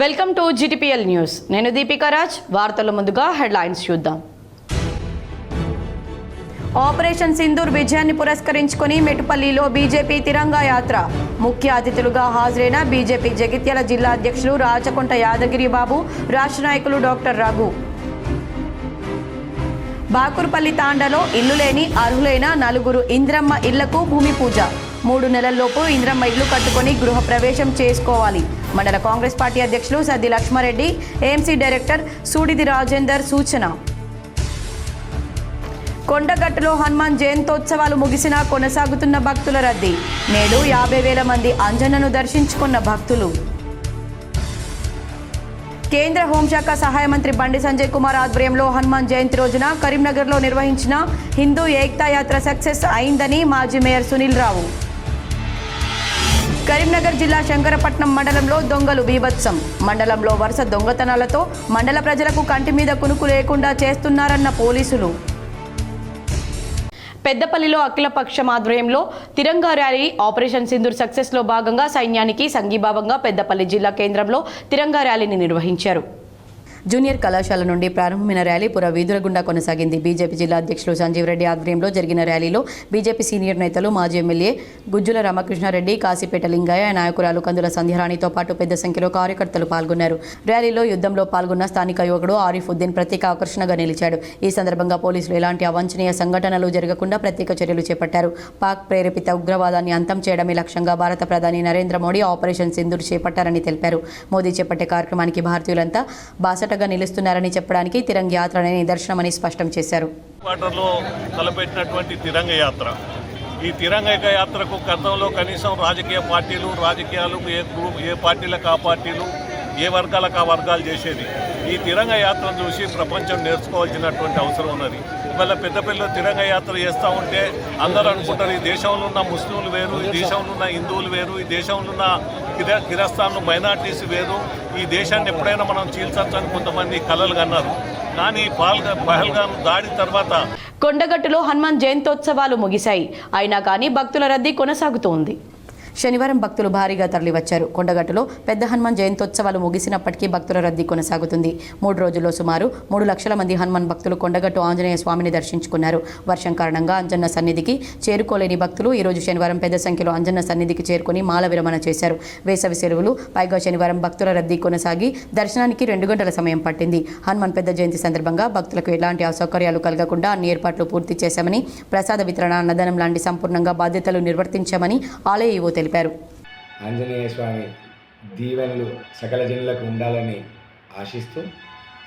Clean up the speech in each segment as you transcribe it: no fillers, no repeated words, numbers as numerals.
Welcome to GTPL news. నేను దీపికా రాజ్. వార్తల ముందుగా హెడ్లైన్స్ చూద్దాం. ఆపరేషన్ సింధూర్ విజయాన్ని పురస్కరించుకొని మెట్టుపల్లిలో బీజేపీ తిరంగా యాత్ర. ముఖ్య అతిథులుగా హాజరైన బీజేపీ జగిత్యాల జిల్లా అధ్యక్షులు రాచకొంట యాదగిరి బాబు, రాష్ట్ర నాయకులు డాక్టర్ రఘు. బాకుర్పల్లి తాండాలో ఇల్లు లేని అర్హులైన 4 ఇంద్రమ్మ ఇళ్లకు భూమి పూజ. 3 నెలల్లోపు ఇంద్రమ్మ ఇల్లు కట్టుకొని గృహ ప్రవేశం చేసుకోవాలి. మండల కాంగ్రెస్ పార్టీ అధ్యక్షులు సద్ది లక్ష్మారెడ్డి, ఏఎంసీ డైరెక్టర్ సూడిది రాజేందర్ సూచన. కొండగట్టులో హనుమాన్ జయంతోత్సవాలు ముగిసినా కొనసాగుతున్న భక్తుల రద్దీ. నేడు 50,000 మంది అంజన్నను దర్శించుకున్న భక్తులు. కేంద్ర హోంశాఖ సహాయ మంత్రి బండి సంజయ్ కుమార్ ఆధ్వర్యంలో హనుమాన్ జయంతి రోజున కరీంనగర్లో నిర్వహించిన హిందూ ఏక్తా యాత్ర సక్సెస్ అయిందని మాజీ మేయర్ సునీల్ రావు. కరీంనగర్ జిల్లా శంకరపట్నం మండలంలో దొంగలు బీభత్సం. మండలంలో వరుస దొంగతనాలతో మండల ప్రజలకు కంటి మీద కునుకు లేకుండా చేస్తున్నారన్న పోలీసులు. పెద్దపల్లిలో అఖిలపక్షం ఆధ్వర్యంలో తిరంగా ర్యాలీ. ఆపరేషన్ సింధూర్ సక్సెస్లో భాగంగా సైన్యానికి సంఘీభావంగా పెద్దపల్లి జిల్లా కేంద్రంలో తిరంగా ర్యాలీని నిర్వహించారు. జూనియర్ కళాశాల నుండి ప్రారంభమైన ర్యాలీ పుర వీధుల గుండా కొనసాగింది. బీజేపీ జిల్లా అధ్యక్షులు సంజీవ్ రెడ్డి ఆధ్వర్యంలో జరిగిన ర్యాలీలో బీజేపీ సీనియర్ నేతలు, మాజీ ఎమ్మెల్యే గుజ్జుల రామకృష్ణారెడ్డి, కాశీపేట లింగయ్య, నాయకురాలు కందుల సంధ్యారాణితో పాటు పెద్ద సంఖ్యలో కార్యకర్తలు పాల్గొన్నారు. ర్యాలీలో యుద్ధంలో పాల్గొన్న స్థానిక యువకుడు ఆరిఫుద్దీన్ ప్రత్యేక ఆకర్షణగా నిలిచాడు. ఈ సందర్భంగా పోలీసులు ఎలాంటి అవాంఛనీయ సంఘటనలు జరగకుండా ప్రత్యేక చర్యలు చేపట్టారు. పాక్ ప్రేరేపిత ఉగ్రవాదాన్ని అంతం చేయడమే లక్ష్యంగా భారత ప్రధాని నరేంద్ర మోడీ ఆపరేషన్ సింధూర్ చేపట్టారని తెలిపారు. మోదీ చేపట్టే కార్యక్రమానికి భారతీయులంతా బాసటగా నిలుస్తున్నారని చెప్పడానికి తిరంగ యాత్రనే నిదర్శనమని స్పష్టం చేశారు. తలపెట్టినటువంటి తిరంగ యాత్ర, ఈ తిరంగ యాత్రకు గతంలో కనీసం రాజకీయ పార్టీలు, రాజకీయాలు ఏ పార్టీలకు ఆ పార్టీలు, ఏ వర్గాలకు ఆ వర్గాలు చేసేది. ఈ తిరంగ యాత్రను చూసి ప్రపంచం నేర్చుకోవాల్సినటువంటి అవసరం ఉన్నది. ఇవాళ పెద్దపల్లిలో తిరంగ యాత్ర చేస్తూ ఉంటే అందరూ అనుకుంటారు ఈ దేశంలో ఉన్న ముస్లింలు వేరు, ఈ దేశంలో ఉన్న హిందువులు వేరు, ఈ దేశంలో ఉన్న కిరస్థాన్లు మైనార్టీస్ వేరు, ఈ దేశాన్ని ఎప్పుడైనా మనం చీల్చొచ్చని కొంతమంది కలలు కన్నారు. కానీ పహల్గాం దాడి తర్వాత కొండగట్టులో హనుమాన్ జయంతోత్సవాలు ముగిశాయి. అయినా కానీ భక్తుల రద్దీ కొనసాగుతోంది. శనివారం భక్తులు భారీగా తరలివచ్చారు. కొండగట్టులో పెద్ద హనుమాన్ జయంతోత్సవాలు ముగిసినప్పటికీ భక్తుల రద్దీ కొనసాగుతుంది. 3 రోజుల్లో సుమారు 3 లక్షల మంది హనుమాన్ భక్తులు కొండగట్టు ఆంజనేయ స్వామిని దర్శించుకున్నారు. వర్షం కారణంగా అంజన్న సన్నిధికి చేరుకోలేని భక్తులు ఈరోజు శనివారం పెద్ద సంఖ్యలో అంజన్న సన్నిధికి చేరుకుని మాల విరమణ చేశారు. వేసవి సెలవులు పైగా శనివారం భక్తుల రద్దీ కొనసాగి దర్శనానికి 2 గంటల సమయం పట్టింది. హనుమాన్ పెద్ద జయంతి సందర్భంగా భక్తులకు ఎలాంటి అసౌకర్యాలు కలగకుండా అన్ని ఏర్పాట్లు పూర్తి చేశామని, ప్రసాద వితరణ, అన్నదానం లాంటి సంపూర్ణంగా బాధ్యతలు నిర్వర్తించామని ఆలయ ఈవో తెలిపారు. ఆంజనేయ స్వామి దీవెనలు సకల జనులకు ఉండాలని ఆశిస్తూ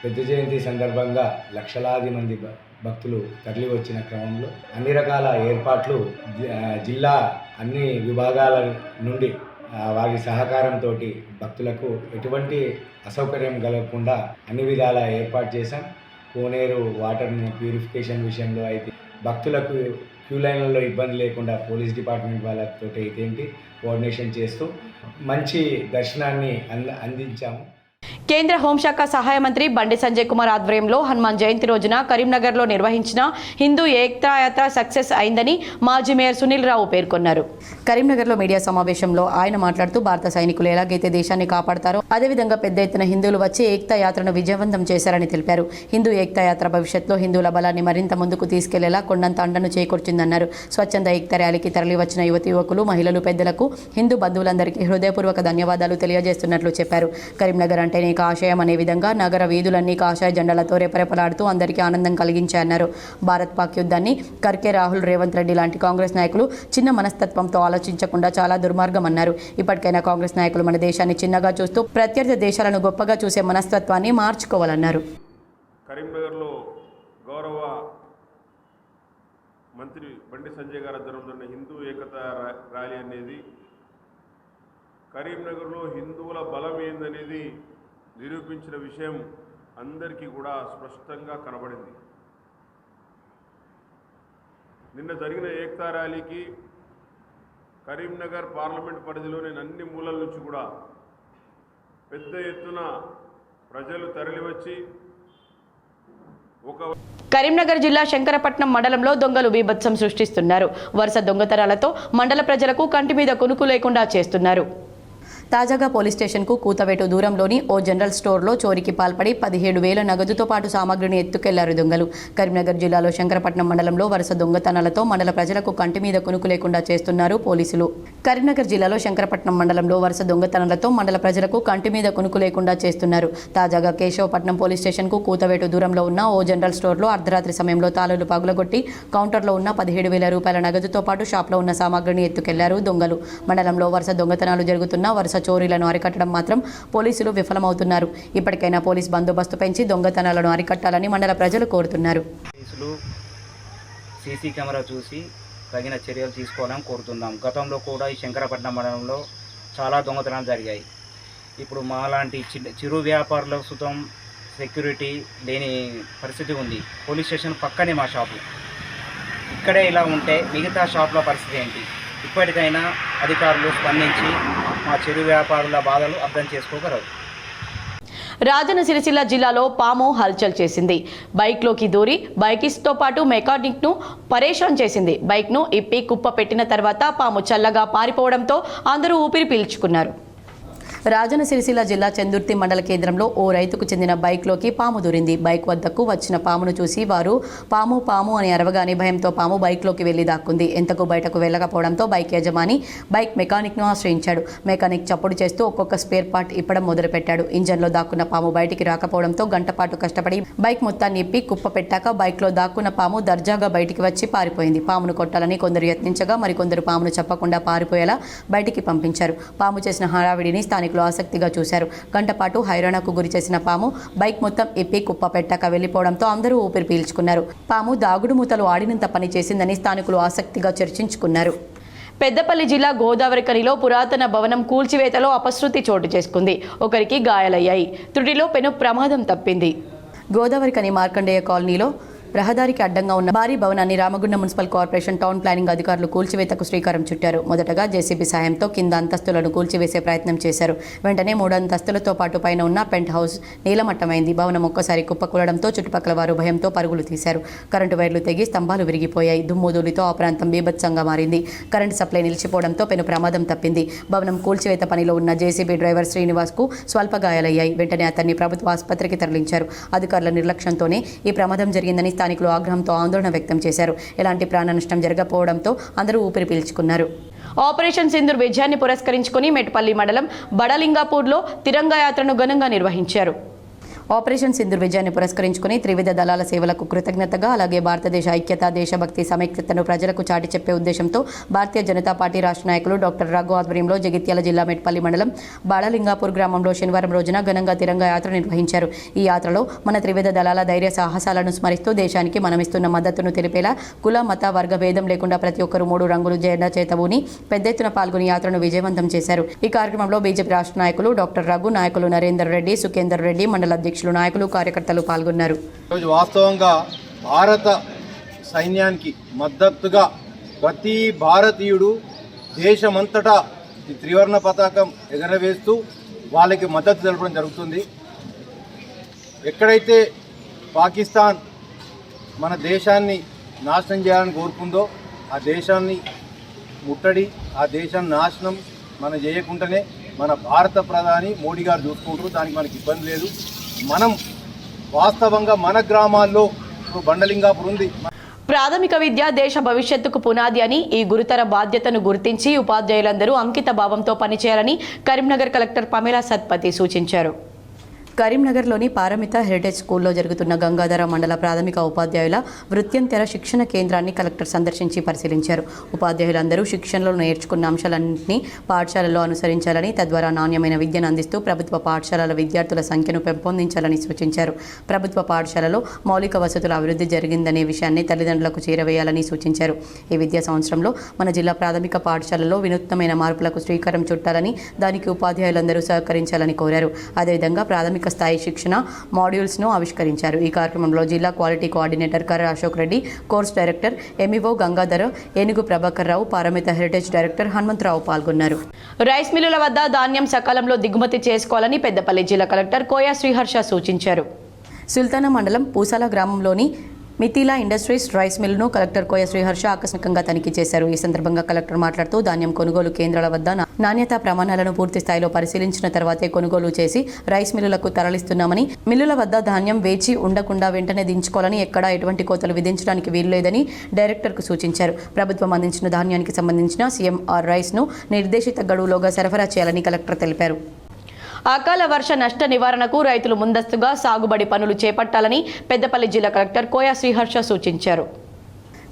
పెద్ద జయంతి సందర్భంగా లక్షలాది మంది భక్తులు తరలి వచ్చిన క్రమంలో అన్ని రకాల ఏర్పాట్లు జిల్లా అన్ని విభాగాల నుండి వారి సహకారంతో భక్తులకు ఎటువంటి అసౌకర్యం కలగకుండా అన్ని విధాల ఏర్పాటు చేశాం. కోనేరు వాటర్ ప్యూరిఫికేషన్ విషయంలో అయితే భక్తులకు క్యూ లైన్లలో ఇబ్బంది లేకుండా పోలీస్ డిపార్ట్మెంట్ వాళ్ళతో అయితే కోఆర్డినేషన్ చేస్తూ మంచి దర్శనాన్ని అందించాము. కేంద్ర హోంశాఖ సహాయ మంత్రి బండి సంజయ్ కుమార్ ఆధ్వర్యంలో హనుమాన్ జయంతి రోజున కరీంనగర్లో నిర్వహించిన హిందూ ఏక్తా యాత్ర సక్సెస్ అయిందని మాజీ మేయర్ సునీల్ రావు పేర్కొన్నారు. కరీంనగర్లో మీడియా సమావేశంలో ఆయన మాట్లాడుతూ భారత సైనికులు ఎలాగైతే దేశాన్ని కాపాడతారో అదేవిధంగా పెద్ద ఎత్తున హిందువులు వచ్చి ఏక్తా యాత్రను విజయవంతం చేశారని తెలిపారు. హిందూ ఏక్తా యాత్ర భవిష్యత్తులో హిందువుల బలాన్ని మరింత ముందుకు తీసుకెళ్లేలా కొండంత అండను చేకూర్చిందన్నారు. స్వచ్ఛంద ఏక్తా ర్యాలీకి తరలి వచ్చిన యువకులు, మహిళలు, పెద్దలకు హిందూ బంధువులందరికీ హృదయపూర్వక ధన్యవాదాలు తెలియజేస్తున్నట్లు చెప్పారు. కరీంనగర్ అంటేనే కాషాయం అనే విధంగా నగర వీధులన్నీ కాషాయ జెండాలతో రెపరెపలాడుతూ అందరికీ ఆనందం కలిగించాయన్నారు. భారత్ పాక్ యుద్ధాన్ని కర్కే రాహుల్, రేవంత్ రెడ్డి లాంటి కాంగ్రెస్ నాయకులు చిన్న మనస్తత్వంతో ఆలోచించకుండా చాలా దుర్మార్గం అన్నారు. ఇప్పటికైనా కాంగ్రెస్ నాయకులు మన దేశాన్ని చిన్నగా చూస్తూ ప్రత్యర్థి దేశాలను గొప్పగా చూసే మనస్తత్వాన్ని మార్చుకోవాలన్నారు. కరీంనగర్లో గౌరవ మంత్రి బండి సంజయ్ గారు జరుగుతున్న హిందూ ఏకతా ర్యాలీ అనేది కరీంనగర్లో హిందువుల బలం ఏందనేది నిరూపించిన విషయం అందరికీ కూడా స్పష్టంగా కనబడింది. నిన్న జరిగిన ఏక్తా ర్యాలీకి కరీంనగర్ పార్లమెంట్ పరిధిలోని అన్ని మూలల నుంచి కూడా పెద్ద ఎత్తున ప్రజలు తరలివచ్చి కరీంనగర్ జిల్లా శంకరపట్నం మండలంలో దొంగలు బీభత్సం సృష్టిస్తున్నారు. వరుస దొంగతనాలతో మండల ప్రజలకు కంటి మీద కునుకు లేకుండా చేస్తున్నారు. తాజాగా పోలీస్ స్టేషన్కు కూతవేటు దూరంలోని ఓ జనరల్ స్టోర్లో చోరీకి పాల్పడి 17,000 నగదుతో పాటు సామాగ్రిని ఎత్తుకెళ్లారు దొంగలు. కరీంనగర్ జిల్లాలో శంకరపట్నం మండలంలో వరుస దొంగతనాలతో మండల ప్రజలకు కంటి మీద కునుకు లేకుండా చేస్తున్నారు పోలీసులు. కరీంనగర్ జిల్లాలో శంకరపట్నం మండలంలో వరుస దొంగతనాలతో మండల ప్రజలకు కంటి మీద కునుకు లేకుండా చేస్తున్నారు. తాజాగా కేశవపట్నం పోలీస్ స్టేషన్కు కూతవేటు దూరంలో ఉన్న ఓ జనరల్ స్టోర్లో అర్ధరాత్రి సమయంలో తాళాలు పగులగొట్టి కౌంటర్లో ఉన్న 17,000 రూపాయల నగదుతో పాటు షాప్లో ఉన్న సామాగ్రిని ఎత్తుకెళ్లారు దొంగలు. మండలంలో వరుస దొంగతనాలు జరుగుతున్న వరుస చోరీలను అరికట్టడం మాత్రం పోలీసులు విఫలమవుతున్నారు. ఇప్పటికైనా పోలీస్ బందోబస్తు పెంచి దొంగతనాలను అరికట్టాలని మండల ప్రజలు కోరుతున్నారు. పోలీసులు సీసీ కెమెరా చూసి తగిన చర్యలు తీసుకోవాలని కోరుతున్నాం. గతంలో కూడా ఈ శంకరపట్నం మండలంలో చాలా దొంగతనాలు జరిగాయి. ఇప్పుడు మాలాంటి చిరు వ్యాపారుల సుతం సెక్యూరిటీ లేని పరిస్థితి ఉంది. పోలీస్ స్టేషన్ పక్కనే మా షాపు. ఇక్కడే ఇలా ఉంటే మిగతా షాపుల పరిస్థితి ఏంటి? ఇప్పటికైనా అధికారులు స్పందించి మా చిరు వ్యాపారుల బాధలు అర్థం చేసుకోగలరు. రాజన్న సిరిసిల్ల జిల్లాలో పాము హల్చల్ చేసింది. బైక్లోకి దూరి బైకిస్ట్తో పాటు మెకానిక్ను పరేషాన్ చేసింది. బైక్ను ఇప్పి కుప్ప పెట్టిన తర్వాత పాము చల్లగా పారిపోవడంతో అందరూ ఊపిరి పీల్చుకున్నారు. రాజన్న సిరిసిల్ల జిల్లా చందుర్తి మండల కేంద్రంలో ఓ రైతుకు చెందిన బైక్లోకి పాము దూరింది. బైక్ వద్దకు వచ్చిన పామును చూసి వారు పాము పాము అని అరవగానే భయంతో పాము బైక్లోకి వెళ్లి దాక్కుంది. ఎంతకు బయటకు వెళ్లకపోవడంతో బైక్ యజమాని బైక్ మెకానిక్ను ఆశ్రయించాడు. మెకానిక్ చప్పుడు చేస్తూ ఒక్కొక్క స్పేర్ పార్ట్ ఇప్పడం మొదలుపెట్టాడు. ఇంజన్లో దాక్కున్న పాము బయటికి రాకపోవడంతో గంటపాటు కష్టపడి బైక్ మొత్తాన్ని ఇప్పి కుప్ప పెట్టాక బైక్లో దాక్కున్న పాము దర్జాగా బయటికి వచ్చి పారిపోయింది. పామును కొట్టాలని కొందరు యత్నించగా మరికొందరు పామును చెప్పకుండా పారిపోయేలా బయటికి పంపించారు. పాము చేసిన హడావిడిని స్థానికులు ఆసక్తిగా చూశారు. గంటపాటు హైరాణకు గురి చేసిన పాము బైక్ మొత్తం ఎప్పి కుప్ప పెట్టాక వెళ్లిపోవడంతో అందరూ ఊపిరి పీల్చుకున్నారు. పాము దాగుడు మూతలు ఆడినంత పని చేసిందని స్థానికులు ఆసక్తిగా చర్చించుకున్నారు. పెద్దపల్లి జిల్లా గోదావరికనిలో పురాతన భవనం కూల్చివేతలో అపశృతి చోటు చేసుకుంది. ఒకరికి గాయాలయ్యాయి. త్రుటిలో పెను ప్రమాదం తప్పింది. గోదావరికని మార్కండేయ కాలనీలో రహదారికి అడ్డంగా ఉన్న భారీ భవనాన్ని Ramagundam municipal corporation town planning అధికారులు కూల్చివేతకు శ్రీకారం చుట్టారు. మొదటగా జేసీబీ సాయంతో కింద అంతస్తులను కూల్చివేసే ప్రయత్నం చేశారు. వెంటనే 3 అంతస్తులతో పాటు పైన ఉన్న పెంట్ హౌస్ నీలమట్టమైంది. భవనం ఒక్కసారి కుప్పకూలడంతో చుట్టుపక్కల వారు భయంతో పరుగులు తీశారు. కరెంటు వైర్లు తెగి స్తంభాలు విరిగిపోయాయి. దుమ్ముధూళితో ఆ ప్రాంతం బీభత్సంగా మారింది. కరెంటు సప్లై నిలిచిపోవడంతో పెను ప్రమాదం తప్పింది. భవనం కూల్చివేత పనిలో ఉన్న జేసీబీ డ్రైవర్ శ్రీనివాస్కు స్వల్ప గాయాలయ్యాయి. వెంటనే అతన్ని ప్రభుత్వ ఆసుపత్రికి తరలించారు. అధికారుల నిర్లక్ష్యంతోనే ఈ ప్రమాదం జరిగిందని స్థానికులు ఆగ్రహంతో ఆందోళన వ్యక్తం చేశారు. ఎలాంటి ప్రాణ నష్టం జరగకపోవడంతో అందరూ ఊపిరి పీల్చుకున్నారు. ఆపరేషన్ సింధూర్ విజయాన్ని పురస్కరించుకుని మెట్పల్లి మండలం బడలింగాపూర్లో తిరంగా యాత్రను ఘనంగా నిర్వహించారు. ఆపరేషన్ సింధూర్ విజయాన్ని పురస్కరించుకుని త్రివిధ దళాల సేవలకు కృతజ్ఞతగా అలాగే భారతదేశ ఐక్యత దేశభక్తి సమైక్యతను ప్రజలకు చాటి చెప్పే ఉద్దేశంతో భారతీయ జనతా పార్టీ రాష్ట్ర నాయకులు డాక్టర్ రఘు ఆధ్వర్యంలో జగిత్యాల జిల్లా మెట్పల్లి మండలం బాడలింగాపూర్ గ్రామంలో శనివారం రోజున ఘనంగా తిరంగా యాత్ర నిర్వహించారు. ఈ యాత్రలో మన త్రివిధ దళాల ధైర్య సాహసాలను స్మరిస్తూ దేశానికి మనమిస్తున్న మద్దతును తెలిపేలా కుల మత వర్గ భేదం లేకుండా ప్రతి ఒక్కరూ 3 రంగులు జెండా చేతబూని పెద్ద ఎత్తున పాల్గొని యాత్రను విజయవంతం చేశారు. ఈ కార్యక్రమంలో బీజేపీ రాష్ట్ర నాయకులు డాక్టర్ రఘు, నాయకులు నరేందర్ రెడ్డి, సుఖేందర్ రెడ్డి, మండల అధ్యక్షులు, నాయకులు, కార్యకర్తలు పాల్గొన్నారు. ఈరోజు వాస్తవంగా భారత సైన్యానికి మద్దతుగా ప్రతి భారతీయుడు దేశమంతటా ఈ త్రివర్ణ పతాకం ఎగరవేస్తూ వాళ్ళకి మద్దతు తెలపడం జరుగుతుంది. ఎక్కడైతే పాకిస్తాన్ మన దేశాన్ని నాశనం చేయాలని కోరుకుందో ఆ దేశాన్ని ముట్టడి, ఆ దేశాన్ని నాశనం మనం చేయకుండానే మన భారత ప్రధాని మోడీ గారు చూసుకుంటారు. దానికి మనకి ఇబ్బంది లేదు. మనం వాస్తవంగా మన గ్రామాల్లో ఇప్పుడు బండలింగాపూర్ ఉంది. ప్రాథమిక విద్య దేశ భవిష్యత్తుకు పునాది అని ఈ గురుతర బాధ్యతను గుర్తించి ఉపాధ్యాయులందరూ అంకిత భావంతో పనిచేయాలని కరీంనగర్ కలెక్టర్ పమేలా సత్పతి సూచించారు. కరీంనగర్లోని పారమిత హెరిటేజ్ స్కూల్లో జరుగుతున్న గంగాధర మండల ప్రాథమిక ఉపాధ్యాయుల వృత్యంతర శిక్షణ కేంద్రాన్ని కలెక్టర్ సందర్శించి పరిశీలించారు. ఉపాధ్యాయులందరూ శిక్షణలో నేర్చుకున్న అంశాలన్నింటినీ పాఠశాలలో అనుసరించాలని, తద్వారా నాణ్యమైన విద్యను అందిస్తూ ప్రభుత్వ పాఠశాలల విద్యార్థుల సంఖ్యను పెంపొందించాలని సూచించారు. ప్రభుత్వ పాఠశాలలో మౌలిక వసతుల అభివృద్ధి జరిగిందనే విషయాన్ని తల్లిదండ్రులకు చేరవేయాలని సూచించారు. ఈ విద్యా సంవత్సరంలో మన జిల్లా ప్రాథమిక పాఠశాలలో వినూత్నమైన మార్పులకు శ్రీకారం చుట్టాలని, దానికి ఉపాధ్యాయులందరూ సహకరించాలని కోరారు. అదేవిధంగా ప్రాథమిక స్థాయి శిక్షణ మాడ్యూల్స్ను ఆవిష్కరించారు. ఈ కార్యక్రమంలో జిల్లా క్వాలిటీ కోఆర్డినేటర్ కర్ర Ashok Reddy, course director MEO Gangadhara, ఏనుగు ప్రభాకర్ రావు, పారమిత హెరిటేజ్ డైరెక్టర్ హనుమంతరావు పాల్గొన్నారు. రైస్ మిల్లుల వద్ద ధాన్యం సకాలంలో దిగుమతి చేసుకోవాలని పెద్దపల్లి జిల్లా కలెక్టర్ కోయా శ్రీహర్ష సూచించారు. సుల్తానా మండలం పూసాల గ్రామంలోని మిథిలా ఇండస్ట్రీస్ రైస్ మిల్లును కలెక్టర్ కోయ శ్రీహర్ష ఆకస్మికంగా తనిఖీ చేశారు. ఈ సందర్భంగా కలెక్టర్ మాట్లాడుతూ ధాన్యం కొనుగోలు కేంద్రాల వద్ద నాణ్యతా ప్రమాణాలను పూర్తి స్థాయిలో పరిశీలించిన తర్వాతే కొనుగోలు చేసి రైస్ మిల్లులకు తరలిస్తున్నామని, మిల్లుల వద్ద ధాన్యం వేచి ఉండకుండా వెంటనే దించుకోవాలని, ఎక్కడా ఎటువంటి కోతలు విధించడానికి వీల్లేదని డైరెక్టర్కు సూచించారు. ప్రభుత్వం అందించిన ధాన్యానికి సంబంధించిన CMR రైస్ను నిర్దేశిత గడువులోగా సరఫరా చేయాలని కలెక్టర్ తెలిపారు. అకాల వర్ష నష్ట నివారణకు రైతులు ముందస్తుగా సాగుబడి పనులు చేపట్టాలని పెద్దపల్లి జిల్లా కలెక్టర్ కోయ శ్రీహర్ష సూచించారు.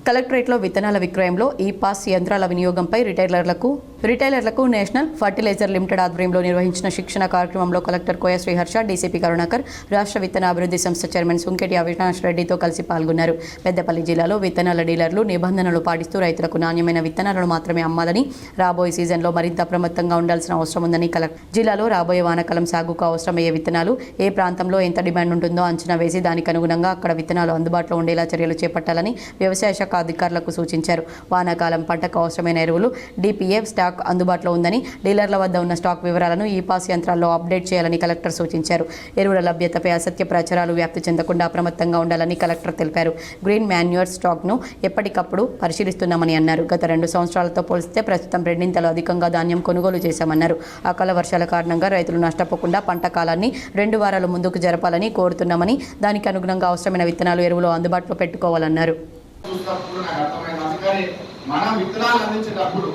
కలెక్టరేట్లో విత్తనాల విక్రయంలో ఈ-పాస్ యంత్రాల వినియోగంపై రిటైలర్లకు నేషనల్ ఫర్టిలైజర్ లిమిటెడ్ ఆధ్వర్యంలో నిర్వహించిన శిక్షణ కార్యక్రమంలో కలెక్టర్ కోయ శ్రీహర్ష, డీసీపీ కరుణాకర్, రాష్ట్ర విత్తన అభివృద్ధి సంస్థ చైర్మన్ సుంకెటి అవినాష్ రెడ్డితో కలిసి పాల్గొన్నారు. పెద్దపల్లి జిల్లాలో విత్తనాల డీలర్లు నిబంధనలు పాటిస్తూ రైతులకు నాణ్యమైన విత్తనాలను మాత్రమే అమ్మాలని, రాబోయే సీజన్లో మరింత అప్రమత్తంగా ఉండాల్సిన అవసరం ఉందని జిల్లాలో రాబోయే వానాకాలం సాగుకు అవసరమయ్యే విత్తనాలు ఏ ప్రాంతంలో ఎంత డిమాండ్ ఉంటుందో అంచనా వేసి దానికి అనుగుణంగా అక్కడ విత్తనాలు అందుబాటులో ఉండేలా చర్యలు చేపట్టాలని వ్యవసాయ శాఖ అధికారులకు సూచించారు. వానాకాలం పంటకు అవసరమైన ఎరువులు, DPA స్టాక్ అందుబాటులో ఉందని, డీలర్ల వద్ద ఉన్న స్టాక్ వివరాలను ఈ-పాస్ యంత్రాల్లో అప్డేట్ చేయాలని కలెక్టర్ సూచించారు. ఎరువుల లభ్యతపై అసత్య ప్రచారాలు వ్యాప్తి చెందకుండా అప్రమత్తంగా ఉండాలని కలెక్టర్ తెలిపారు. గ్రీన్ మాన్యూర్ స్టాక్ను ఎప్పటికప్పుడు పరిశీలిస్తున్నామని అన్నారు. గత 2 సంవత్సరాలతో పోలిస్తే ప్రస్తుతం 2 అధికంగా ధాన్యం కొనుగోలు చేశామన్నారు. అకాల వర్షాల కారణంగా రైతులు నష్టపోకుండా పంట కాలాన్ని 2 వారాలు ముందుకు జరపాలని కోరుతున్నామని, దానికి అనుగుణంగా అవసరమైన విత్తనాలు, ఎరువులు అందుబాటులో పెట్టుకోవాలన్నారు. చూసినప్పుడు నాకు అర్థమైంది. అందుకని మనం విత్తనాలు అందించేటప్పుడు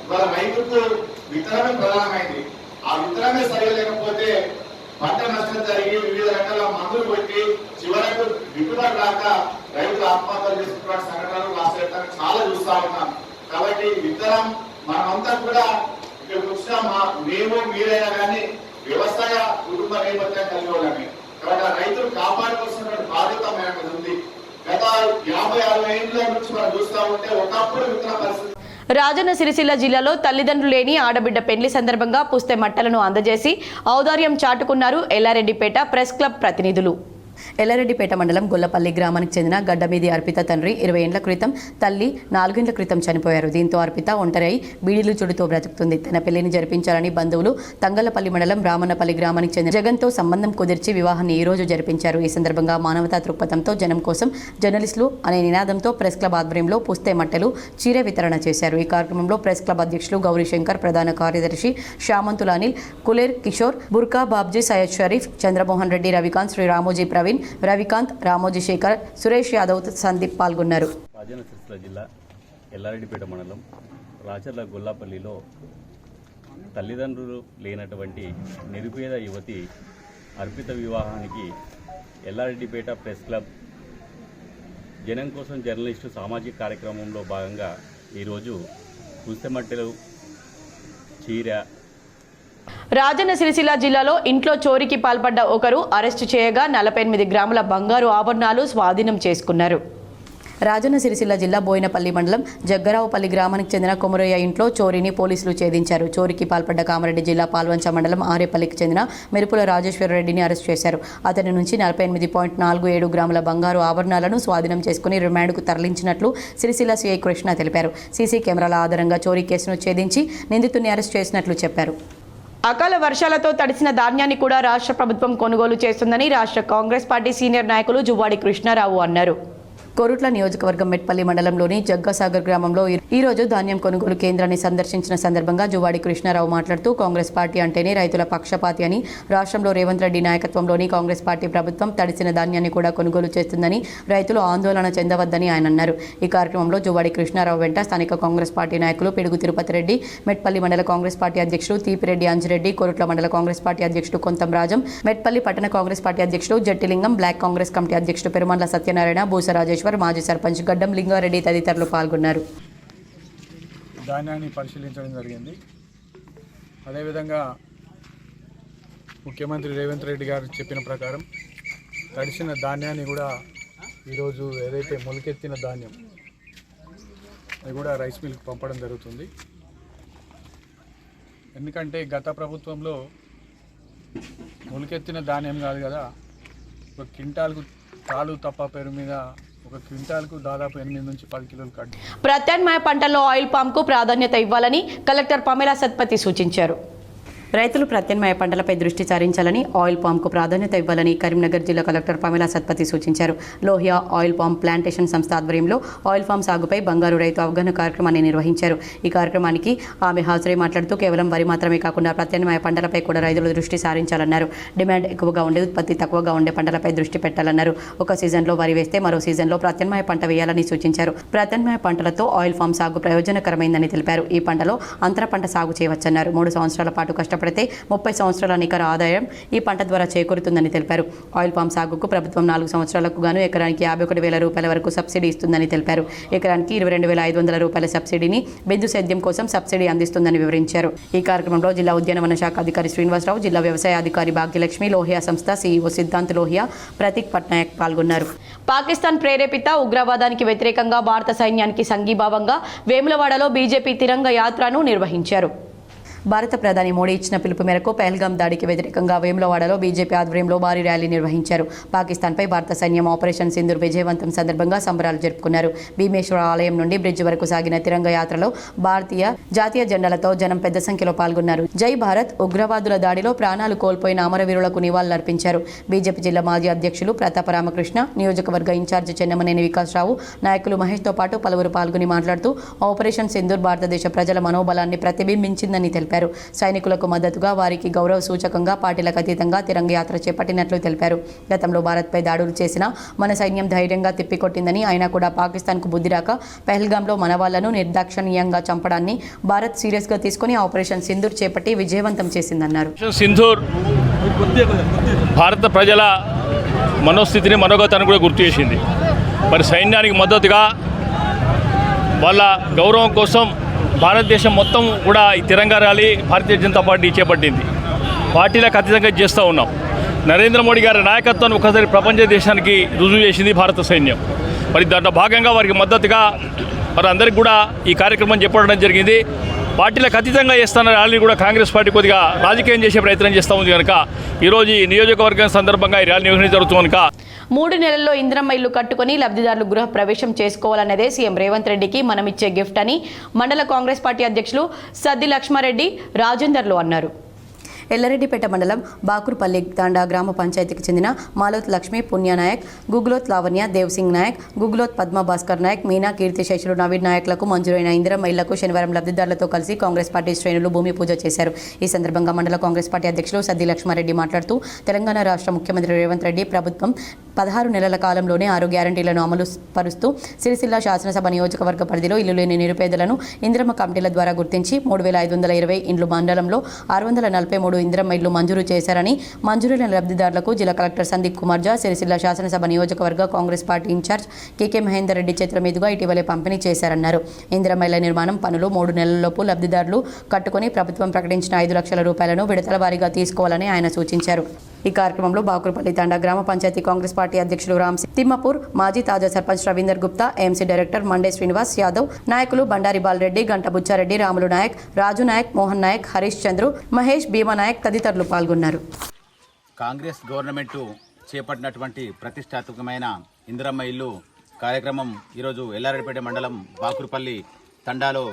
ఇవాళ రైతుకు విత్తనమే ప్రధానమైంది. ఆ విత్తనమే సరిగా లేకపోతే పంట నష్టం జరిగి వివిధ రకాల మందులు కొట్టి చివరకు గిట్టుబాటు రాక రైతులు ఆత్మహత్యలు చేసుకున్న సంఘటనలు రాష్ట్ర చాలా చూస్తా ఉన్నాం. కాబట్టి విత్తనం మనమంతా కూడా ఇక్కడికి వచ్చిన మేము మీరైనా కానీ వ్యవసాయ కుటుంబ నేపథ్యం కలిగి వాళ్ళని. కాబట్టి ఆ రైతులు కాపాడుకోవాల్సినటువంటి బాధ్యత మన మీద ఉంది. గత 50-60 ఏళ్ళ నుంచి మనం చూస్తా ఉంటే ఒకప్పుడు విత్తన పరిస్థితి. రాజన్న సిరిసిల్ల జిల్లాలో తల్లిదండ్రులు లేని ఆడబిడ్డ పెళ్లి సందర్భంగా పుస్తె మట్టలను అందజేసి ఔదార్యం చాటుకున్నారు ఎల్లారెడ్డిపేట ప్రెస్ క్లబ్ ప్రతినిధులు. ఎల్లారెడ్డిపేట మండలం గొల్లపల్లి గ్రామానికి చెందిన గడ్డమీది అర్పిత తండ్రి 20 ఏళ్ల క్రితం, తల్లి 4 ఏళ్ల క్రితం చనిపోయారు. దీంతో అర్పిత ఒంటరి అయి బీడీలు చుడుతూ బ్రతుకుతుంది. తన పెళ్లిని జరిపించాలని బంధువులు తంగళ్లపల్లి మండలం రామన్నపల్లి గ్రామానికి చెందిన జగన్తో సంబంధం కుదిర్చి వివాహాన్ని ఈ రోజు జరిపించారు. ఈ సందర్భంగా మానవతా దృక్పథంతో జనం కోసం జర్నలిస్టులు అనే నినాదంతో ప్రెస్ క్లబ్ ఆధ్వర్యంలో పుస్తే మట్టెలు, చీర వితరణ చేశారు. ఈ కార్యక్రమంలో ప్రెస్ క్లబ్ అధ్యక్షులు గౌరీశంకర్, ప్రధాన కార్యదర్శి శామంతుల అనిల్, కులేర్ కిషోర్, బుర్కా బాబ్జీ, సయ్యద్ షరీఫ్, చంద్రమోహన్ రెడ్డి, రవికాంత్, శ్రీ రామోజీ ప్రవీణ్, రవికాంత్, రామోజీ శేఖర్, సురేష్ యాదవ్, సందీప్ పాల్గొన్నారు. రాజన్న సిరిసిల్ల జిల్లా ఎల్లారెడ్డిపేట మండలం రాచర్ల గొల్లాపల్లిలో తల్లిదండ్రులు లేనటువంటి నిరుపేద యువతి అర్పిత వివాహానికి ఎల్లారెడ్డిపేట ప్రెస్ క్లబ్ జనం కోసం జర్నలిస్టు సామాజిక కార్యక్రమంలో భాగంగా ఈరోజు పుస్తెమట్టెలు, చీర. రాజన్న సిరిసిల్ల జిల్లాలో ఇంట్లో చోరీకి పాల్పడ్డ ఒకరు అరెస్టు చేయగా 48 గ్రాముల బంగారు ఆభరణాలు స్వాధీనం చేసుకున్నారు. రాజన్న సిరిసిల్ల జిల్లా బోయినపల్లి మండలం జగ్గరావుపల్లి గ్రామానికి చెందిన కొమరయ్య ఇంట్లో చోరీని పోలీసులు ఛేదించారు. చోరీకి పాల్పడ్డ కామారెడ్డి జిల్లా పాల్వంచ మండలం ఆరేపల్లికి చెందిన మెరుపుల రాజేశ్వరరెడ్డిని అరెస్ట్ చేశారు. అతని నుంచి 48.47 గ్రాముల బంగారు ఆభరణాలను స్వాధీనం చేసుకుని రిమాండ్కు తరలించినట్లు సిరిసిల్ల సిఐ కృష్ణ తెలిపారు. సీసీ కెమెరాల ఆధారంగా చోరీ కేసును ఛేదించి నిందితుడిని అరెస్ట్ చేసినట్లు చెప్పారు. అకాల వర్షాలతో తడిసిన ధాన్యాన్ని కూడా రాష్ట్ర ప్రభుత్వం కొనుగోలు చేస్తుందని రాష్ట్ర కాంగ్రెస్ పార్టీ సీనియర్ నాయకులు జువ్వాడి కృష్ణారావు అన్నారు. కోరుట్ల నియోజకవర్గం మెట్పల్లి మండలంలోని జగ్గాసాగర్ గ్రామంలో ఈ రోజు ధాన్యం కొనుగోలు కేంద్రాన్ని సందర్శించిన సందర్భంగా జువ్వాడి కృష్ణారావు మాట్లాడుతూ కాంగ్రెస్ పార్టీ అంటేనే రైతుల పక్షపాతి అని, రాష్ట్రంలో రేవంత్ రెడ్డి నాయకత్వంలోని కాంగ్రెస్ పార్టీ ప్రభుత్వం తడిసిన ధాన్యాన్ని కూడా కొనుగోలు చేస్తుందని, రైతులు ఆందోళన చెందవద్దని ఆయన అన్నారు. ఈ కార్యక్రమంలో జువ్వాడి కృష్ణారావు వెంట స్థానిక కాంగ్రెస్ పార్టీ నాయకులు పిడుగు తిరుపతి రెడ్డి, మెట్పల్లి మండల కాంగ్రెస్ పార్టీ అధ్యక్షుడు తీపిరెడ్డి అంజిరెడ్డి, కోరుట్ల మండల కాంగ్రెస్ పార్టీ అధ్యక్షుడు కొంతం రాజం, మెట్పల్లి పట్టణ కాంగ్రెస్ పార్టీ అధ్యక్షుడు జట్టిలింగం, బ్లాక్ కాంగ్రెస్ కమిటీ అధ్యక్షుడు పెరుమండ్ల సత్యనారాయణ, బూసరాజేశ్వర్, మాజీ సర్పంచ్ గడ్డం లింగారెడ్డి తదితరులు పాల్గొన్నారు. ధాన్యాన్ని పరిశీలించడం జరిగింది. అదేవిధంగా ముఖ్యమంత్రి రేవంత్ రెడ్డి గారు చెప్పిన ప్రకారం తడిసిన ధాన్యాన్ని కూడా ఈరోజు ఏదైతే మొలకెత్తిన ధాన్యం అది కూడా రైస్ మిల్కి పంపడం జరుగుతుంది. ఎందుకంటే గత ప్రభుత్వంలో మొలకెత్తిన ధాన్యం కాదు కదా, ఒక క్వింటాల్కు తాలు తప్ప పేరు మీద ఒక క్వింటాల్కు దాదాపు 8 నుంచి 10 కిలోలు కట్. ప్రత్యామ్నాయ పంటల్లో ఆయిల్ పామ్కు ప్రాధాన్యత ఇవ్వాలని కలెక్టర్ పమేలా సత్పతి సూచించారు. రైతులు ప్రత్యామ్నాయ పంటలపై దృష్టి సారించాలని ఆయిల్ పామ్కు ప్రాధాన్యత ఇవ్వాలని కరీంనగర్ జిల్లా కలెక్టర్ పమేలా సత్పతి సూచించారు. లోహియా ఆయిల్ పామ్ ప్లాంటేషన్ సంస్థ ఆధ్వర్యంలో ఆయిల్ పామ్ సాగుపై బంగారు రైతు అవగాహన కార్యక్రమాన్ని నిర్వహించారు. ఈ కార్యక్రమానికి ఆమె హాజరై మాట్లాడుతూ కేవలం వరి మాత్రమే కాకుండా ప్రత్యామ్నాయ పంటలపై కూడా రైతులు దృష్టి సారించాలన్నారు. డిమాండ్ ఎక్కువగా ఉండే ఉత్పత్తి తక్కువగా ఉండే పంటలపై దృష్టి పెట్టాలన్నారు. ఒక సీజన్లో వరి వేస్తే మరో సీజన్లో ప్రత్యామ్నాయ పంట వేయాలని సూచించారు. ప్రత్యామ్నాయ పంటలతో ఆయిల్ పామ్ సాగు ప్రయోజనకరమైందని తెలిపారు. ఈ పంటలో అంతర పంట సాగు చేయవచ్చన్నారు. 3 సంవత్సరాల పాటు కష్టపడితే 30 సంవత్సరాల నికర ఆదాయం ఈ పంట ద్వారా చేకూరుతుందని తెలిపారు. ఆయిల్ పామ్ సాగుకు ప్రభుత్వం 4 సంవత్సరాలకు గాను ఎకరానికి 51,000 రూపాయల వరకు సబ్సిడీ ఇస్తుందని తెలిపారు. ఎకరానికి 22,500 రూపాయల సబ్సిడీని బిందు సేద్యం కోసం సబ్సిడీ అందిస్తుందని వివరించారు. ఈ కార్యక్రమంలో జిల్లా ఉద్యానవన శాఖ అధికారి శ్రీనివాసరావు, జిల్లా వ్యవసాయ అధికారి భాగ్యలక్ష్మి, లోహియా సంస్థ CEO సిద్ధాంత్ లోహియా, ప్రతీక్ పట్నాయక్ పాల్గొన్నారు. పాకిస్తాన్ ప్రేరేపిత ఉగ్రవాదానికి వ్యతిరేకంగా భారత సైన్యానికి సంఘీభావంగా వేములవాడలో బీజేపీ తిరంగ యాత్రను నిర్వహించారు. భారత ప్రధాని మోడీ ఇచ్చిన పిలుపు మేరకు పహల్గాం దాడికి వ్యతిరేకంగా వేములవాడలో బీజేపీ ఆధ్వర్యంలో భారీ ర్యాలీ నిర్వహించారు. పాకిస్తాన్పై భారత సైన్యం ఆపరేషన్ సింధూర్ విజయవంతం సందర్భంగా సంబరాలు జరుపుకున్నారు. భీమేశ్వర ఆలయం నుండి బ్రిడ్జ్ వరకు సాగిన తిరంగ యాత్రలో జాతీయ జెండాలతో జనం పెద్ద సంఖ్యలో పాల్గొన్నారు. జై భారత్, ఉగ్రవాదుల దాడిలో ప్రాణాలు కోల్పోయిన అమరవీరులకు నివాళులర్పించారు. బీజేపీ జిల్లా మాజీ అధ్యక్షులు ప్రతాప రామకృష్ణ, నియోజకవర్గ ఇన్ఛార్జి చెన్నమనేని వికాసరావు, నాయకులు మహేష్తో పాటు పలువురు పాల్గొని మాట్లాడుతూ ఆపరేషన్ సింధూర్ భారతదేశ ప్రజల మనోబలాన్ని ప్రతిబింబించిందని తెలిపారు. సైనికులకు మద్దతుగా వారికి గౌరవ సూచకంగా పార్టీలకు అతీతంగా తిరంగ యాత్ర చేపట్టినట్లు తెలిపారు. గతంలో భారత్పై దాడులు చేసినా మన సైన్యం ధైర్యంగా తిప్పికొట్టిందని, అయినా కూడా పాకిస్తాన్కు బుద్ధి రాక పహల్గాంలో మన వాళ్లను నిర్దాక్షణీయంగా చంపడాన్ని భారత్ సీరియస్గా తీసుకుని ఆపరేషన్ సింధూర్ చేపట్టి విజయవంతం చేసిందన్నారు. సింధూర్ భారత ప్రజల మనోస్థితిని, మనోగతాన్ని కూడా గుర్తు చేసింది. మరి సైన్యానికి మద్దతుగా వాళ్ళ గౌరవం కోసం భారతదేశం మొత్తం కూడా ఈ తిరంగా ర్యాలీ భారతీయ జనతా పార్టీ చేపట్టింది. పార్టీలకు అతీతంగా చేస్తూ ఉన్నాం. నరేంద్ర మోడీ గారి నాయకత్వాన్ని ఒకసారి ప్రపంచ దేశానికి రుజువు చేసింది భారత సైన్యం. మరి దాంట్లో భాగంగా వారికి మద్దతుగా మరి అందరికీ కూడా ఈ కార్యక్రమం చేపట్టడం జరిగింది. పార్టీలకు అతీతంగా చేస్తున్న ర్యాలీ కూడా కాంగ్రెస్ పార్టీ కొద్దిగా రాజకీయం చేసే ప్రయత్నం చేస్తూ ఉంది కనుక ఈరోజు ఈ నియోజకవర్గం సందర్భంగా ఈ ర్యాలీ నిర్వహించడం జరుగుతుంది కనుక 3 నెలల్లో ఇంద్రమ్మ ఇల్లు కట్టుకుని లబ్ధిదారులు గృహ ప్రవేశం చేసుకోవాలన్నదే సీఎం రేవంత్ రెడ్డికి మనమిచ్చే గిఫ్ట్ అని మండల కాంగ్రెస్ పార్టీ అధ్యక్షులు సద్ది లక్ష్మారెడ్డి రాజేందర్లు అన్నారు. ఎల్లారెడ్డిపేట మండలం బాకుర్పల్లి తాండా గ్రామ పంచాయతీకి చెందిన మాలోత్ లక్ష్మి పుణ్యనాయక్, గుగ్లోత్ లావణ్య, దేవ్సింగ్ నాయక్, గుగ్లోత్ పద్మ భాస్కర్ నాయక్, మీనా కీర్తిశేషులు నవీన్ నాయక్లకు మంజూరైన ఇందిరమ్మ ఇళ్లకు శనివారం లబ్ధిదారులతో కలిసి కాంగ్రెస్ పార్టీ శ్రేణులు భూమి పూజ చేశారు. ఈ సందర్భంగా మండల కాంగ్రెస్ పార్టీ అధ్యక్షులు సద్ది లక్ష్మారెడ్డి మాట్లాడుతూ తెలంగాణ రాష్ట్ర ముఖ్యమంత్రి రేవంత్ రెడ్డి ప్రభుత్వం 16 నెలల కాలంలోనే 6 గ్యారంటీలను అమలు పరుస్తూ సిరిసిల్ల శాసనసభ నియోజకవర్గ పరిధిలో ఇల్లు లేని నిరుపేదలను ఇందిరమ్మ కమిటీల ద్వారా గుర్తించి 3,520 ఇండ్లు, మండలంలో 643 ఇందిరమ్మ ఇళ్లు మంజూరు చేశారని, మంజూరైన లబ్ధిదారులకు జిల్లా కలెక్టర్ సందీప్ కుమార్ జా, సిరిసిల్ల శాసనసభ నియోజకవర్గ కాంగ్రెస్ పార్టీ ఇన్ఛార్జ్ కేకే మహేందర్ రెడ్డి చేతుల మీదుగా ఇటీవలే పంపిణీ చేశారన్నారు. ఇందిరమ్మ ఇళ్ల నిర్మాణం పనులు 3 నెలల్లోపు లబ్ధిదారులు కట్టుకుని ప్రభుత్వం ప్రకటించిన 5 లక్షల రూపాయలను విడతల వారీగా తీసుకోవాలని ఆయన సూచించారు. ఈ కార్యక్రమంలో బాకుర్పల్లి తాండా గ్రామ పంచాయతీ కాంగ్రెస్ పార్టీ అధ్యక్షులు రామ్ సింగ్ తిమ్మపూర్, మాజీ తాజా sarpanch Ravinder Gupta, AMC director Monday Srinivas Yadav, నాయకులు బండారి బాలరెడ్డి, గంట బుచ్చారెడ్డి, రాములు నాయక్, రాజు నాయక్, మోహన్ నాయక్, హరీష్ చంద్రు, మహేష్, భీమా నాయక్ తదితరులు పాల్గొన్నారు. కాంగ్రెస్ గవర్నమెంట్ చేపట్టినటువంటి ప్రతిష్టాత్మకమైన ఇందిరమ్మ ఇల్లు కార్యక్రమం ఈరోజు ఎల్లారెడ్డిపేట మండలం బాకుర్పల్లి తండాలో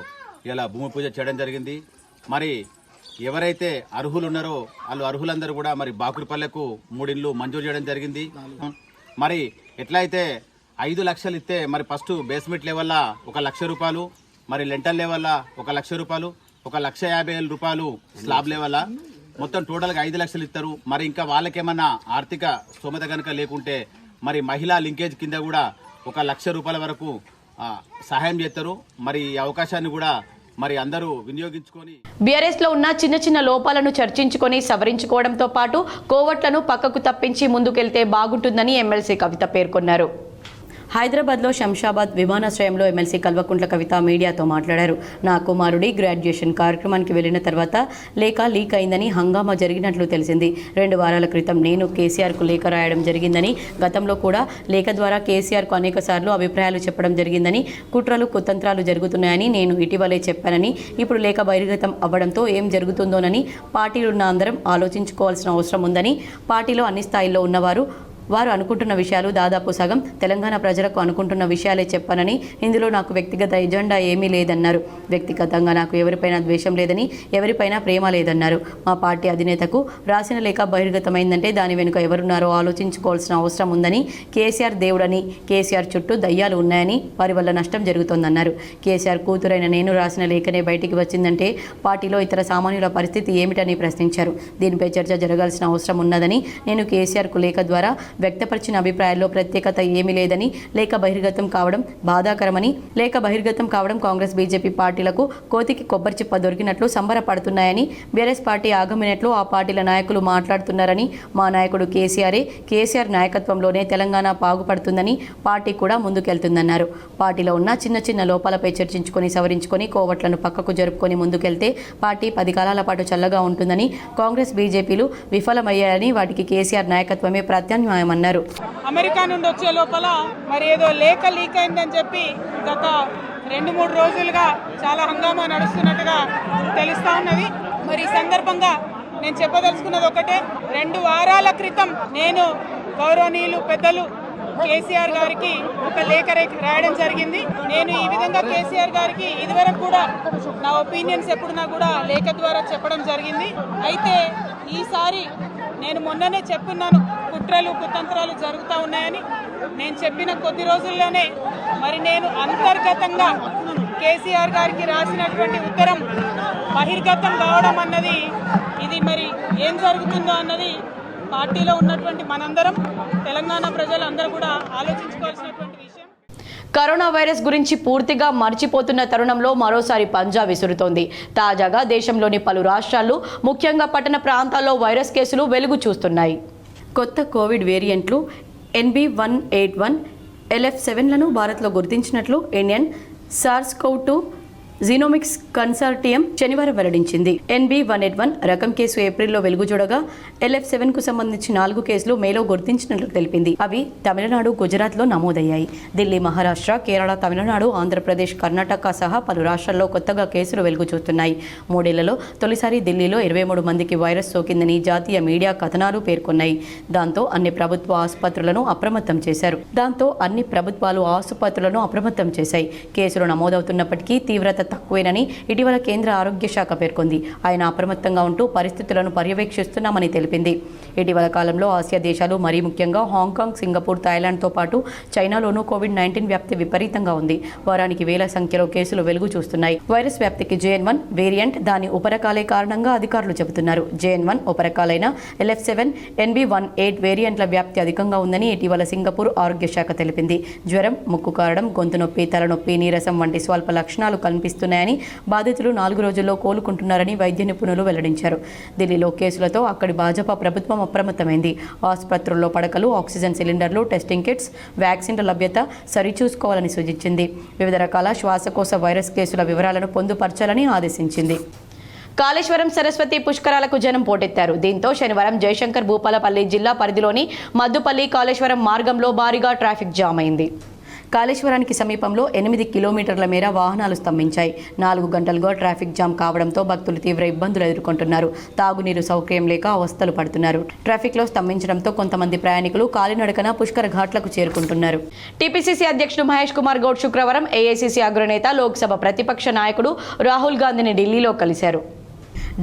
ఇలా భూమి పూజ చేయడం జరిగింది. మరి ఎవరైతే అర్హులు ఉన్నారో వాళ్ళు అర్హులందరూ కూడా మరి బాకుర్పల్లెకు 3 ఇండ్లు మంజూరు చేయడం జరిగింది. మరి ఎట్లయితే 5 లక్షలు ఇస్తే మరి ఫస్ట్ బేస్మెంట్ లెవెల్లా 1 లక్ష రూపాయలు, మరి లెంటల్ లెవెల్లా 1 లక్ష రూపాయలు, 1,50,000 రూపాయలు స్లాబ్ లెవెల్లా మొత్తం టోటల్గా 5 లక్షలు ఇస్తారు. మరి ఇంకా వాళ్ళకేమన్నా ఆర్థిక స్తోమత కనుక లేకుంటే మరి మహిళా లింకేజ్ కింద కూడా 1 లక్ష రూపాయల వరకు సహాయం చేస్తారు. మరి ఈ అవకాశాన్ని కూడా మరి అందరూ వినియోగించుకొని బీఆర్ఎస్ లో ఉన్న చిన్న లోపాలను చర్చించుకొని సవరించుకోవడంతో పాటు కోవట్లను పక్కకు తప్పించి ముందుకెళ్తే బాగుంటుందని ఎమ్మెల్సీ కవిత పేర్కొన్నారు. హైదరాబాద్లో శంషాబాద్ విమానాశ్రయంలో ఎమ్మెల్సీ కల్వకుంట్ల కవిత మీడియాతో మాట్లాడారు. నా కుమారుడి గ్రాడ్యుయేషన్ కార్యక్రమానికి వెళ్లిన తర్వాత లేఖ లీక్ అయిందని హంగామా జరిగినట్లు తెలిసింది. 2 వారాల క్రితం నేను కేసీఆర్కు లేఖ రాయడం జరిగిందని, గతంలో కూడా లేఖ ద్వారా కేసీఆర్కు అనేక సార్లు అభిప్రాయాలు చెప్పడం జరిగిందని, కుట్రలు కుతంత్రాలు జరుగుతున్నాయని నేను ఇటీవలే చెప్పానని, ఇప్పుడు లేఖ బహిర్గతం అవ్వడంతో ఏం జరుగుతుందోనని పార్టీలో ఉన్న అందరం ఆలోచించుకోవాల్సిన అవసరం ఉందని, పార్టీలో అన్ని స్థాయిల్లో ఉన్నవారు వారు అనుకుంటున్న విషయాలు దాదాపు సగం తెలంగాణ ప్రజలకు అనుకుంటున్న విషయాలే చెప్పానని, ఇందులో నాకు వ్యక్తిగత ఎజెండా ఏమీ లేదన్నారు. వ్యక్తిగతంగా నాకు ఎవరిపైనా ద్వేషం లేదని, ఎవరిపైనా ప్రేమ లేదన్నారు. మా పార్టీ అధినేతకు రాసిన లేఖ బహిర్గతమైందంటే దాని వెనుక ఎవరున్నారో ఆలోచించుకోవాల్సిన అవసరం ఉందని, కేసీఆర్ దేవుడని, కేసీఆర్ చుట్టూ దయ్యాలు ఉన్నాయని, వారి వల్ల నష్టం జరుగుతోందన్నారు. కేసీఆర్ కూతురైన నేను రాసిన లేఖనే బయటికి వచ్చిందంటే పార్టీలో ఇతర సామాన్యుల పరిస్థితి ఏమిటని ప్రశ్నించారు. దీనిపై చర్చ జరగాల్సిన అవసరం ఉన్నదని, నేను కేసీఆర్కు లేఖ ద్వారా వ్యక్తపరిచిన అభిప్రాయాల్లో ప్రత్యేకత ఏమీ లేదని, లేఖ బహిర్గతం కావడం బాధాకరమని, లేఖ బహిర్గతం కావడం కాంగ్రెస్ బీజేపీ పార్టీలకు కోతికి కొబ్బరి చిప్ప దొరికినట్లు సంబరపడుతున్నాయని, బీఆర్ఎస్ పార్టీ ఆగమినట్లు ఆ పార్టీల నాయకులు మాట్లాడుతున్నారని, మా నాయకుడు కేసీఆర్ నాయకత్వంలోనే తెలంగాణ బాగుపడుతుందని, పార్టీ కూడా ముందుకెళ్తుందన్నారు. పార్టీలో ఉన్న చిన్న చిన్న లోపాలపై చర్చించుకొని సవరించుకొని కోవట్లను పక్కకు జరుపుకొని ముందుకెళ్తే పార్టీ 10 కాలాల పాటు చల్లగా ఉంటుందని, కాంగ్రెస్ బీజేపీలు విఫలమయ్యాయని, వాటికి కేసీఆర్ నాయకత్వమే ప్రత్యామ్నాయమన్నారు. అమెరికా నుండి వచ్చే లోపల మరి ఏదో లేఖ లీక్ అయిందని చెప్పి గత 2-3 రోజులుగా చాలా హంగామా నడుస్తున్నట్టుగా తెలుస్తూ ఉన్నది. మరి ఈ సందర్భంగా నేను చెప్పదలుచుకున్నది ఒకటే, 2 వారాల క్రితం నేను గౌరవనీయులు పెద్దలు కేసీఆర్ గారికి ఒక లేఖ రాయడం జరిగింది. నేను ఈ విధంగా కేసీఆర్ గారికి ఇదివరకు కూడా నా ఒపీనియన్స్ ఎప్పుడున్నా కూడా లేఖ ద్వారా చెప్పడం జరిగింది. అయితే ఈసారి నేను మొన్ననే చెప్పున్నాను, కుట్రలు కుతంత్రాలు జరుగుతూ ఉన్నాయని. నేను చెప్పిన కొద్ది రోజుల్లోనే మరి నేను అంతర్గతంగా కేసీఆర్ గారికి రాసినటువంటి ఉత్తరం బహిర్గతం కావడం అన్నది, ఇది మరి ఏం జరుగుతుందో అన్నది పార్టీలో ఉన్నటువంటి మనందరం, తెలంగాణ ప్రజలందరూ కూడా ఆలోచించుకోవాల్సినటువంటి విషయం. కరోనా వైరస్ గురించి పూర్తిగా మర్చిపోతున్న తరుణంలో మరోసారి పంజా విసురుతోంది. తాజాగా దేశంలోని పలు రాష్ట్రాల్లో, ముఖ్యంగా పట్టణ ప్రాంతాల్లో వైరస్ కేసులు వెలుగు చూస్తున్నాయి. కొత్త కోవిడ్ వేరియంట్లు NB181, LF7లను భారత్లో గుర్తించినట్లు ఇండియన్ SARS-CoV-2 జీనోమిక్స్ కన్సార్టియం శనివారం వెల్లడించింది. NB181 రకం కేసు ఏప్రిల్లో వెలుగు చూడగా LF7కు సంబంధించి 4 కేసులు మేలో గుర్తించినట్లు తెలిపింది. అవి తమిళనాడు, గుజరాత్లో నమోదయ్యాయి. ఢిల్లీ, మహారాష్ట్ర, కేరళ, తమిళనాడు, ఆంధ్రప్రదేశ్, కర్ణాటక సహా పలు రాష్ట్రాల్లో కొత్తగా కేసులు వెలుగు చూస్తున్నాయి. 3 ఏళ్లలో తొలిసారి ఢిల్లీలో 23 మందికి వైరస్ సోకిందని జాతీయ మీడియా కథనాలు పేర్కొన్నాయి. దాంతో అన్ని ప్రభుత్వాలు అప్రమత్తం చేశాయి. కేసులు నమోదవుతున్నప్పటికీ తీవ్రత తక్కువేనని ఇటీవల కేంద్ర ఆరోగ్య శాఖ పేర్కొంది. ఆయన అప్రమత్తంగా ఉంటూ పరిస్థితులను పర్యవేక్షిస్తున్నామని తెలిపింది. ఇటీవల కాలంలో ఆసియా దేశాలు, మరీ ముఖ్యంగా హాంకాంగ్, సింగపూర్, థాయిలాండ్తో పాటు చైనాలోనూ కోవిడ్-19 వ్యాప్తి విపరీతంగా ఉంది. వారానికి వేల సంఖ్యలో కేసులు వెలుగు చూస్తున్నాయి. వైరస్ వ్యాప్తికి JN1 వేరియంట్, దాని ఉపరకాలే కారణంగా అధికారులు చెబుతున్నారు. JN1 ఉపరకాలైన LF7, NB181 వేరియంట్ల వ్యాప్తి అధికంగా ఉందని ఇటీవల సింగపూర్ ఆరోగ్య శాఖ తెలిపింది. జ్వరం, ముక్కు కారడం, గొంతు నొప్పి, తలనొప్పి, నీరసం వంటి స్వల్ప లక్షణాలు కనిపిస్తున్నాయని, బాధితులు 4 రోజుల్లో కోలుకుంటున్నారని వైద్య నిపుణులు వెల్లడించారు. ఢిల్లీలో కేసులతో అక్కడి భాజపా ప్రభుత్వం అప్రమత్తమైంది. ఆసుపత్రుల్లో పడకలు, ఆక్సిజన్ సిలిండర్లు, టెస్టింగ్ కిట్స్, వ్యాక్సిన్ల లభ్యత సరిచూసుకోవాలని సూచించింది. వివిధ రకాల శ్వాసకోశ వైరస్ కేసుల వివరాలను పొందుపరచాలని ఆదేశించింది. కాళేశ్వరం సరస్వతి పుష్కరాలకు జనం పోటెత్తారు. దీంతో శనివారం జయశంకర్ భూపాలపల్లి జిల్లా పరిధిలోని మద్దుపల్లి కాళేశ్వరం మార్గంలో భారీగా ట్రాఫిక్ జామ్ అయింది. కాళేశ్వరానికి సమీపంలో 8 కిలోమీటర్ల మేర వాహనాలు స్తంభించాయి. 4 గంటలుగా ట్రాఫిక్ జామ్ కావడంతో భక్తులు తీవ్ర ఇబ్బందులు ఎదుర్కొంటున్నారు. తాగునీరు సౌకర్యం లేక అవస్థలు పడుతున్నారు. ట్రాఫిక్లో స్తంభించడంతో కొంతమంది ప్రయాణికులు కాలినడకన పుష్కర ఘాట్లకు చేరుకుంటున్నారు. టీపీసీసీ అధ్యక్షుడు మహేష్ కుమార్ గౌడ్ శుక్రవారం ఏఐసీసీ అగ్రనేత, లోక్సభ ప్రతిపక్ష నాయకుడు రాహుల్ గాంధీని ఢిల్లీలో కలిశారు.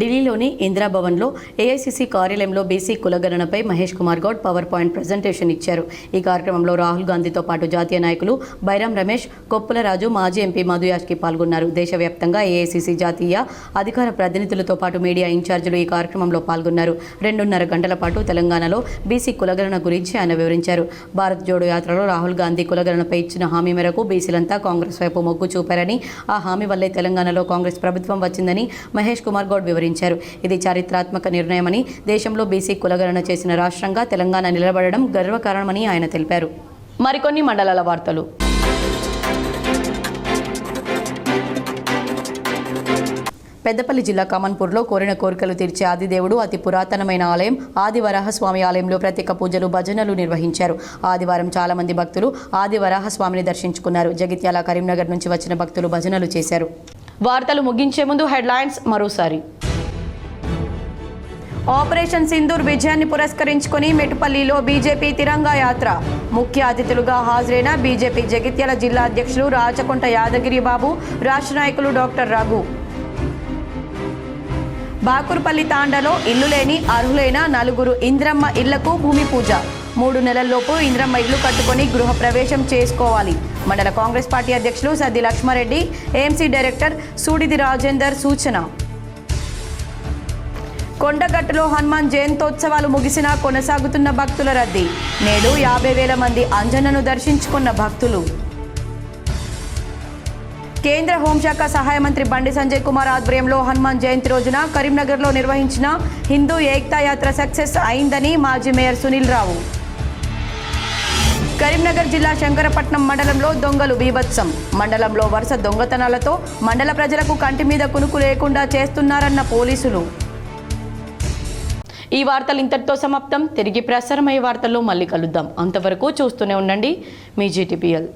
ఢిల్లీలోని ఇందిరాభవన్లో ఏఐసీసీ కార్యాలయంలో బీసీ కులగణనపై Mahesh Kumar Goud power point presentation ఇచ్చారు. ఈ కార్యక్రమంలో రాహుల్ గాంధీతో పాటు జాతీయ నాయకులు బైరాం రమేష్, కొప్పుల రాజు, మాజీ ఎంపీ మధు యాష్కి పాల్గొన్నారు. దేశవ్యాప్తంగా ఏఐసీసీ జాతీయ అధికార ప్రతినిధులతో పాటు మీడియా ఇన్ఛార్జీలు ఈ కార్యక్రమంలో పాల్గొన్నారు. 2.5 గంటల పాటు తెలంగాణలో బీసీ కులగణన గురించి ఆయన వివరించారు. భారత్ జోడో యాత్రలో రాహుల్ గాంధీ కులగణనపై ఇచ్చిన హామీ మేరకు బీసీలంతా కాంగ్రెస్ వైపు మొగ్గు చూపారని, ఆ హామీ వల్లే తెలంగాణలో కాంగ్రెస్ ప్రభుత్వం వచ్చిందని మహేష్ కుమార్ గౌడ్ వివరించారు. ఇది చారిత్రాత్మక నిర్ణయమని, దేశంలో బీసీ కులగణన చేసిన రాష్ట్రంగా తెలంగాణ నిలబడడం గర్వకారణమని ఆయన తెలిపారు. మరికొన్ని మండలాల వార్తలు. పెద్దపల్లి జిల్లా కమన్పూర్లో కోరిన కోరికలు తీర్చే ఆదిదేవుడు అతి పురాతనమైన ఆలయం ఆదివరాహస్వామి ఆలయంలో ప్రత్యేక పూజలు, భజనలు నిర్వహించారు. ఆదివారం చాలా మంది భక్తులు ఆదివరాహస్వామిని దర్శించుకున్నారు. జగిత్యాల, కరీంనగర్ నుంచి వచ్చిన భక్తులు భజనలు చేశారు. వార్తలు ముగించే ముందు హెడ్లైన్స్ మరోసారి. ఆపరేషన్ సింధూర్ విజయాన్ని పురస్కరించుకొని మెటుపల్లిలో బీజేపీ తిరంగా యాత్ర ముఖ్య అతిథులుగా హాజరైన బీజేపీ జగిత్యాల జిల్లా అధ్యక్షులు రాచకొంట యాదగిరి బాబు, రాష్ట్ర నాయకులు డాక్టర్ రఘు. బాకుర్పల్లి తాండాలో ఇల్లు లేని అర్హులైన 4 ఇంద్రమ్మ ఇళ్లకు భూమి పూజ. 3 నెలల్లోపు ఇంద్రమ్మ ఇల్లు కట్టుకొని గృహ ప్రవేశం చేసుకోవాలి. మండల కాంగ్రెస్ పార్టీ అధ్యక్షులు సద్ది లక్ష్మారెడ్డి, ఏఎంసీ డైరెక్టర్ సూడిది రాజేందర్ సూచన. కొండగట్టులో హనుమాన్ జయంతోత్సవాలు ముగిసినా కొనసాగుతున్న భక్తుల రద్దీ. నేడు 50,000 మంది అంజన్నను దర్శించుకున్న భక్తులు. కేంద్ర హోంశాఖ సహాయ మంత్రి బండి సంజయ్ కుమార్ ఆధ్వర్యంలో హనుమాన్ జయంతి రోజున కరీంనగర్లో నిర్వహించిన హిందూ ఏక్తా యాత్ర సక్సెస్ అయిందని మాజీ మేయర్ సునీల్ రావు. కరీంనగర్ జిల్లా శంకరపట్నం మండలంలో దొంగలు బీభత్సం. మండలంలో వరుస దొంగతనాలతో మండల ప్రజలకు కంటి మీద కునుకు లేకుండా చేస్తున్నారన్న పోలీసులు. ఈ వార్తలు ఇంతటితో సమాప్తం. తిరిగి ప్రసారమయ్యే వార్తల్లో మళ్ళీ కలుద్దాం. అంతవరకు చూస్తూనే ఉండండి మీ జీటీపీఎల్.